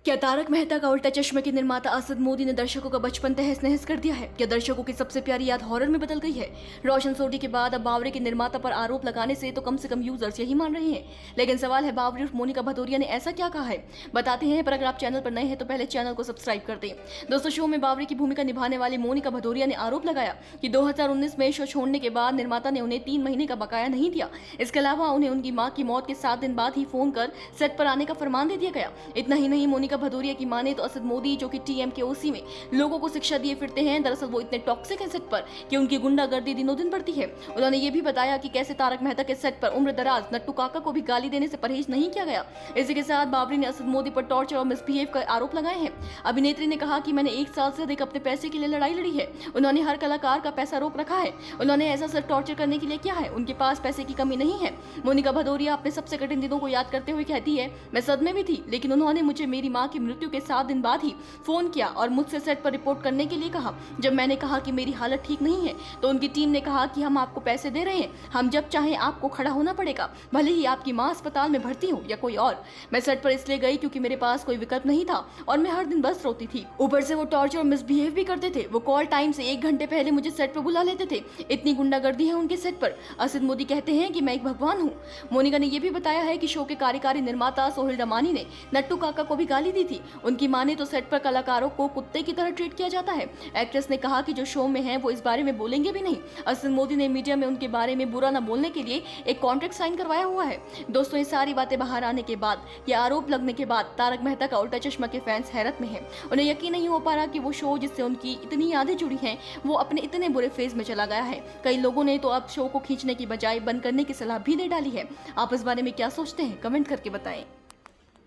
क्या तारक मेहता का उल्टा चश्मा के निर्माता असद मोदी ने दर्शकों का बचपन तहस नहस कर दिया है? क्या दर्शकों की सबसे प्यारी याद हॉरर में बदल गई है? रोशन सोढी के बाद अब बावरी के निर्माता पर आरोप लगाने से तो कम से कम यूजर्स यही मान रहे हैं। लेकिन सवाल है, बावरी और मोनिका भदौरिया ने ऐसा क्या कहा है, बताते हैं। पर अगर आप चैनल पर नए हैं तो पहले चैनल को सब्सक्राइब कर दें। दोस्तों, शो में बावरी की भूमिका निभाने वाली मोनिका भदौरिया ने आरोप लगाया कि 2019 में शो छोड़ने के बाद निर्माता ने उन्हें 3 महीने का बकाया नहीं दिया। इसके अलावा उन्हें उनकी मां की मौत के 7 दिन बाद ही फोन कर सेट पर आने का फरमान दे दिया गया। इतना ही नहीं, मोनिका भदौरिया की माने तो असद मोदी, जो कि टीएमकेओसी में लोगों को शिक्षा दिए फिरते हैं, दरअसल वो इतने टॉक्सिक हैं सेट पर कि उनकी गुंडागर्दी दिनों दिन बढ़ती है। उन्होंने ये भी बताया कि कैसे तारक मेहता के सेट पर उम्र दराज नट्टू काका को भी गाली देने से परहेज नहीं किया गया। इसी के साथ बावरी ने असद मोदी पर टॉर्चर और मिसबिहेव का आरोप लगाए हैं। अभिनेत्री ने कहा कि मैंने 1 साल से अधिक अपने पैसे के लिए लड़ाई लड़ी है। उन्होंने हर कलाकार का पैसा रोक रखा है। उन्होंने ऐसा सिर्फ टॉर्चर करने के लिए किया है। उनके पास पैसे की कमी नहीं है। मोनिका भदौरिया अपने सबसे कठिन दिनों को याद करते हुए कहती है, मैं सदमे में थी, लेकिन उन्होंने मुझे मेरी मां की मृत्यु के 7 दिन बाद ही फोन किया और मुझसे सेट पर रिपोर्ट करने के लिए कहा। जब मैंने कहा कि मेरी हालत ठीक नहीं है तो उनकी टीम ने कहा कि हम आपको पैसे दे रहे हैं, हम जब चाहें आपको खड़ा होना पड़ेगा, भले ही आपकी मां अस्पताल में भर्ती हो या कोई और। मैं सेट पर इसलिए गई क्योंकि मेरे पास कोई विकल्प नहीं था और मैं हर दिन बस रोती थी। ऊपर से वो टॉर्चर और मिसबिहेव भी करते थे। वो कॉल टाइम से 1 घंटे पहले मुझे सेट पर बुला लेते थे। इतनी गुंडागर्दी है उनके सेट पर। असद मोदी कहते हैं कि मैं एक भगवान हूँ। मोनिका ने यह भी बताया है कि शो के कार्यकारी निर्माता सोहेल रमानी ने नट्टू काका को भी गाली दी थी। उनकी माने तो सेट पर कलाकारों को कुत्ते की तरह ट्रीट किया जाता है। एक्ट्रेस ने कहा कि जो शो में है वो इस बारे में बोलेंगे भी नहीं। असद मोदी ने मीडिया में उनके बारे में बुरा न बोलने के लिए एक कॉन्ट्रैक्ट साइन करवाया हुआ है। दोस्तों, ये सारी बातें बाहर आने के बाद, ये आरोप लगने के बाद तारक मेहता का उल्टा चश्मा के फैंस हैरत में हैं। उन्हें यकीन नहीं हो पा रहा कि वो शो जिससे उनकी इतनी यादें जुड़ी हैं वो अपने इतने बुरे फेज में चला गया है। कई लोगों ने तो अब शो को खींचने की बजाय बंद करने की सलाह भी दे डाली है। आप इस बारे में क्या सोचते हैं, कमेंट करके बताएं।